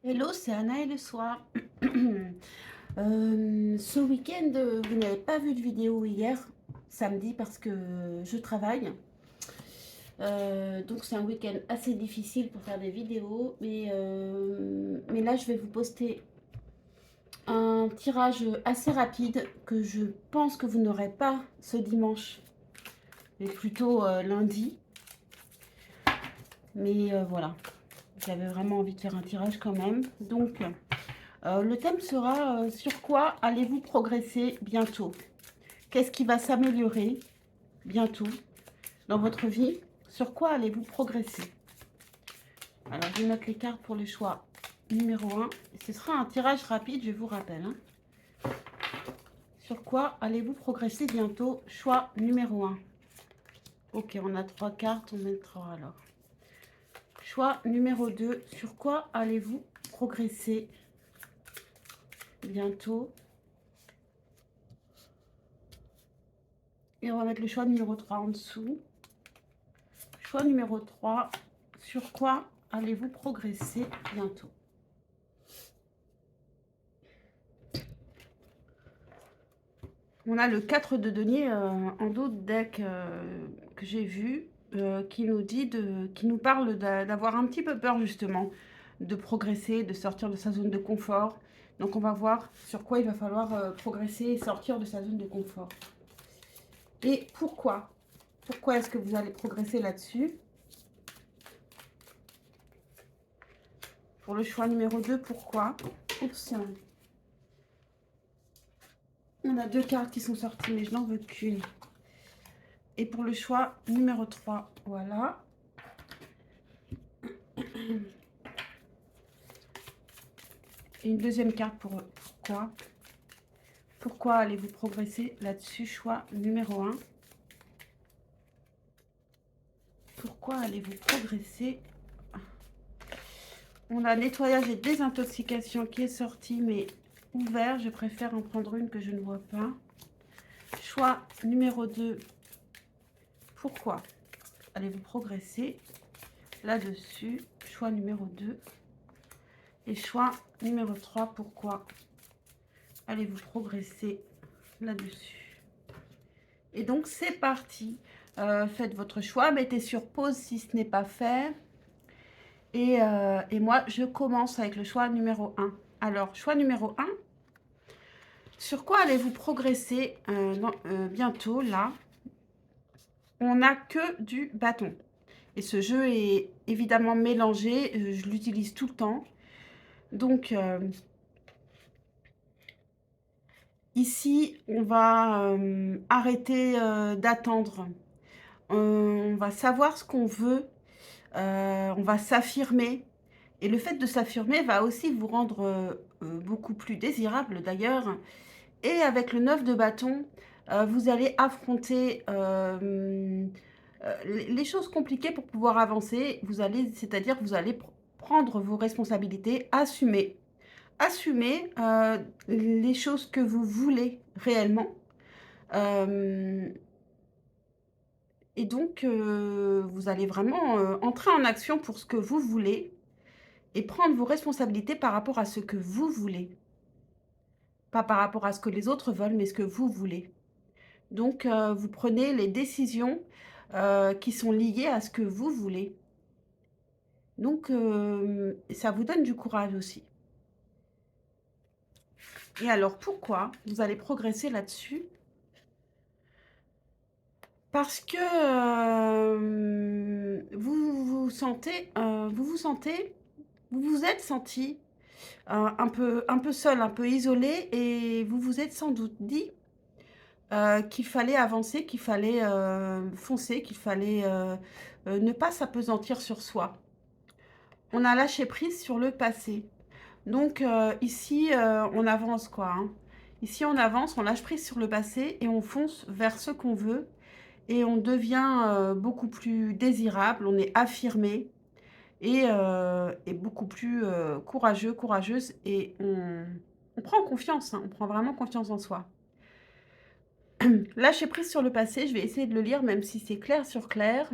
Hello, c'est Anna et le soir. Ce week-end, vous n'avez pas vu de vidéo hier, samedi, parce que je travaille. Donc c'est un week-end assez difficile pour faire des vidéos. Mais là, je vais vous poster un tirage assez rapide que je pense que vous n'aurez pas ce dimanche, mais plutôt lundi. Voilà, j'avais vraiment envie de faire un tirage quand même. Donc, le thème sera sur quoi allez-vous progresser bientôt? Qu'est-ce qui va s'améliorer bientôt dans votre vie? Sur quoi allez-vous progresser? Alors, je note les cartes pour le choix numéro 1. Ce sera un tirage rapide, je vous rappelle, hein. Sur quoi allez-vous progresser bientôt? Choix numéro 1. Ok, on a 3 cartes, on mettra alors. Choix numéro 2. Sur quoi allez-vous progresser bientôt? Et on va mettre le choix numéro 3 en dessous. Choix numéro 3. Sur quoi allez-vous progresser bientôt? On a le 4 de denier en dos de deck que j'ai vu, qui nous parle d'avoir un petit peu peur justement de progresser, de sortir de sa zone de confort. Donc on va voir sur quoi il va falloir progresser et sortir de sa zone de confort. Et pourquoi? Pourquoi est-ce que vous allez progresser là-dessus? Pour le choix numéro 2, pourquoi? Oups. On a 2 cartes qui sont sorties, mais je n'en veux qu'une. Et pour le choix numéro 3, voilà. Et une deuxième carte pour pourquoi. Pourquoi allez-vous progresser là-dessus? Choix numéro 1. Pourquoi allez-vous progresser? On a nettoyage et désintoxication qui est sorti, mais ouvert. Je préfère en prendre une que je ne vois pas. Choix numéro 2. Pourquoi allez-vous progresser là-dessus? Choix numéro 2. Et choix numéro 3. Pourquoi allez-vous progresser là-dessus? Et donc, c'est parti. Faites votre choix. Mettez sur pause si ce n'est pas fait. Et moi, je commence avec le choix numéro 1. Alors, choix numéro 1. Sur quoi allez-vous progresser bientôt, là? On n'a que du bâton. Et ce jeu est évidemment mélangé. Je l'utilise tout le temps. Donc, ici, on va arrêter d'attendre. On va savoir ce qu'on veut. On va s'affirmer. Et le fait de s'affirmer va aussi vous rendre beaucoup plus désirable d'ailleurs. Et avec le 9 de bâton, vous allez affronter les choses compliquées pour pouvoir avancer. C'est-à-dire que vous allez prendre vos responsabilités, assumer. Assumer les choses que vous voulez réellement. Et donc, vous allez vraiment entrer en action pour ce que vous voulez et prendre vos responsabilités par rapport à ce que vous voulez. Pas par rapport à ce que les autres veulent, mais ce que vous voulez. Donc, vous prenez les décisions qui sont liées à ce que vous voulez. Donc, ça vous donne du courage aussi. Et alors, pourquoi vous allez progresser là-dessus? Parce que vous vous êtes senti un peu seul, un peu isolé, et vous vous êtes sans doute dit qu'il fallait avancer, qu'il fallait foncer, qu'il fallait ne pas s'appesantir sur soi. On a lâché prise sur le passé. Donc ici, on avance quoi, hein. Ici, on avance, on lâche prise sur le passé et on fonce vers ce qu'on veut. Et on devient beaucoup plus désirable, on est affirmé et beaucoup plus courageux, courageuse. Et on prend confiance, hein, on prend vraiment confiance en soi. Lâcher prise sur le passé, je vais essayer de le lire même si c'est clair sur clair.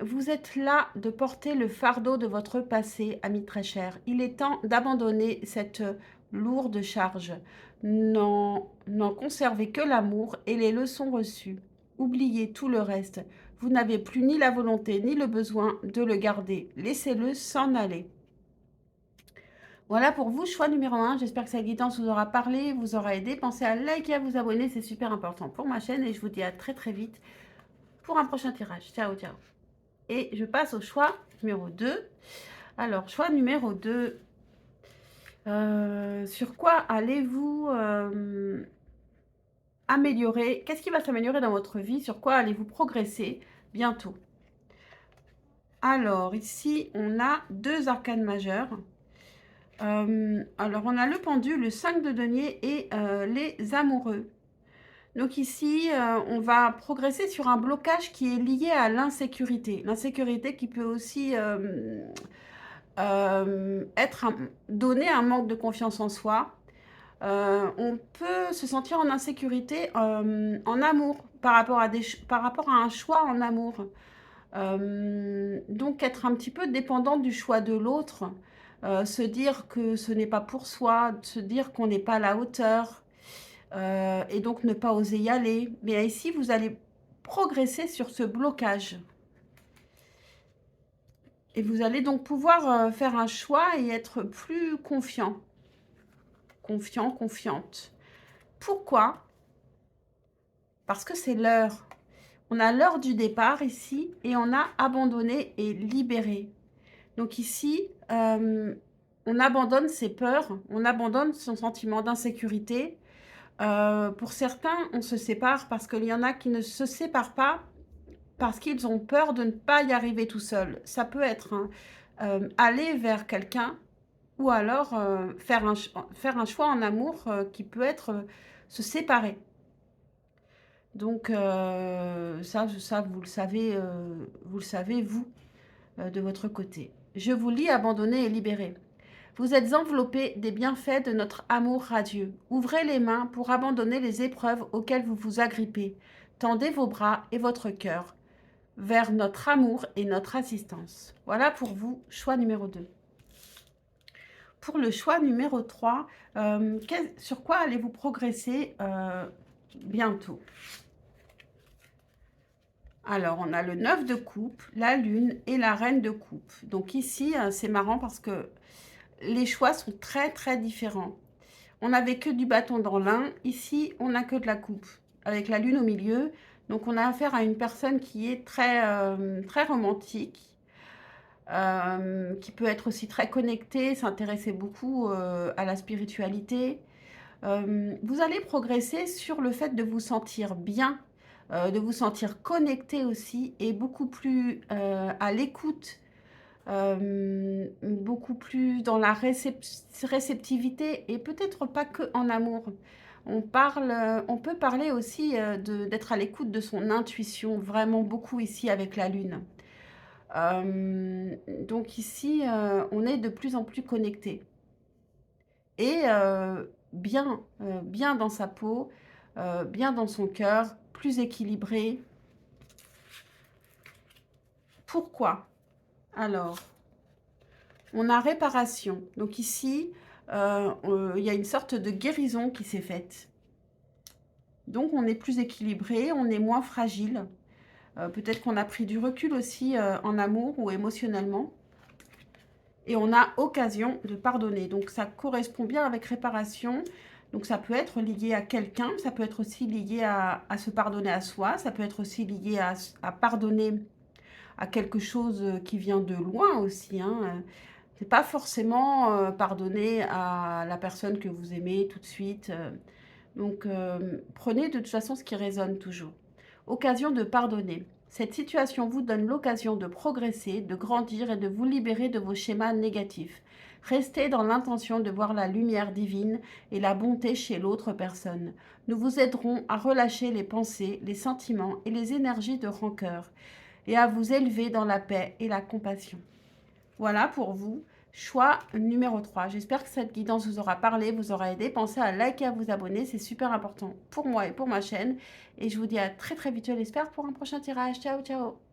Vous êtes là de porter le fardeau de votre passé, ami très cher. Il est temps d'abandonner cette lourde charge. N'en conservez que l'amour et les leçons reçues. Oubliez tout le reste. Vous n'avez plus ni la volonté ni le besoin de le garder. Laissez-le s'en aller. Voilà pour vous, choix numéro 1. J'espère que cette guidance vous aura parlé, vous aura aidé. Pensez à liker, à vous abonner, c'est super important pour ma chaîne. Et je vous dis à très très vite pour un prochain tirage. Ciao, ciao. Et je passe au choix numéro 2. Alors, choix numéro 2. Sur quoi allez-vous améliorer? Qu'est-ce qui va s'améliorer dans votre vie? Sur quoi allez-vous progresser bientôt? Alors, ici, on a 2 arcanes majeures. Alors, on a le pendule, le 5 de denier et les amoureux. Donc ici, on va progresser sur un blocage qui est lié à l'insécurité. L'insécurité qui peut aussi donner un manque de confiance en soi. On peut se sentir en insécurité en amour par rapport à un choix en amour. Donc être un petit peu dépendant du choix de l'autre, se dire que ce n'est pas pour soi, se dire qu'on n'est pas à la hauteur, et donc ne pas oser y aller. Mais ici, vous allez progresser sur ce blocage. Et vous allez donc pouvoir faire un choix et être plus confiant. Confiant, confiante. Pourquoi? Parce que c'est l'heure. On a l'heure du départ ici et on a abandonné et libéré. Donc ici, on abandonne ses peurs, on abandonne son sentiment d'insécurité. Pour certains, on se sépare parce qu'il y en a qui ne se séparent pas parce qu'ils ont peur de ne pas y arriver tout seul. Ça peut être aller vers quelqu'un ou alors faire un choix en amour qui peut être se séparer. Donc ça, vous le savez, vous, de votre côté. Je vous lis abandonner et libérer. Vous êtes enveloppés des bienfaits de notre amour radieux. Ouvrez les mains pour abandonner les épreuves auxquelles vous vous agrippez. Tendez vos bras et votre cœur vers notre amour et notre assistance. Voilà pour vous, choix numéro 2. Pour le choix numéro 3, sur quoi allez-vous progresser bientôt? Alors, on a le 9 de coupe, la lune et la reine de coupe. Donc ici, c'est marrant parce que les choix sont très, très différents. On n'avait que du bâton dans l'un. Ici, on n'a que de la coupe avec la lune au milieu. Donc, on a affaire à une personne qui est très, très romantique, qui peut être aussi très connectée, s'intéresser beaucoup à la spiritualité. Vous allez progresser sur le fait de vous sentir bien, de vous sentir connecté aussi et beaucoup plus à l'écoute, beaucoup plus dans la réceptivité et peut-être pas que en amour. On peut parler aussi d'être à l'écoute de son intuition, vraiment beaucoup ici avec la lune. Donc ici, on est de plus en plus connecté. Et bien dans sa peau, bien dans son cœur, plus équilibré. Pourquoi? Alors, on a réparation. Donc ici, il y a une sorte de guérison qui s'est faite. Donc on est plus équilibré, on est moins fragile. Peut-être qu'on a pris du recul aussi en amour ou émotionnellement. Et on a occasion de pardonner. Donc ça correspond bien avec réparation. Donc ça peut être lié à quelqu'un, ça peut être aussi lié à se pardonner à soi, ça peut être aussi lié à pardonner à quelque chose qui vient de loin aussi. Hein. C'est pas forcément pardonner à la personne que vous aimez tout de suite. Donc prenez de toute façon ce qui résonne toujours. Occasion de pardonner. Cette situation vous donne l'occasion de progresser, de grandir et de vous libérer de vos schémas négatifs. Restez dans l'intention de voir la lumière divine et la bonté chez l'autre personne. Nous vous aiderons à relâcher les pensées, les sentiments et les énergies de rancœur et à vous élever dans la paix et la compassion. Voilà pour vous, choix numéro 3. J'espère que cette guidance vous aura parlé, vous aura aidé. Pensez à liker, à vous abonner, c'est super important pour moi et pour ma chaîne. Et je vous dis à très très vite, je l'espère, pour un prochain tirage. Ciao, ciao!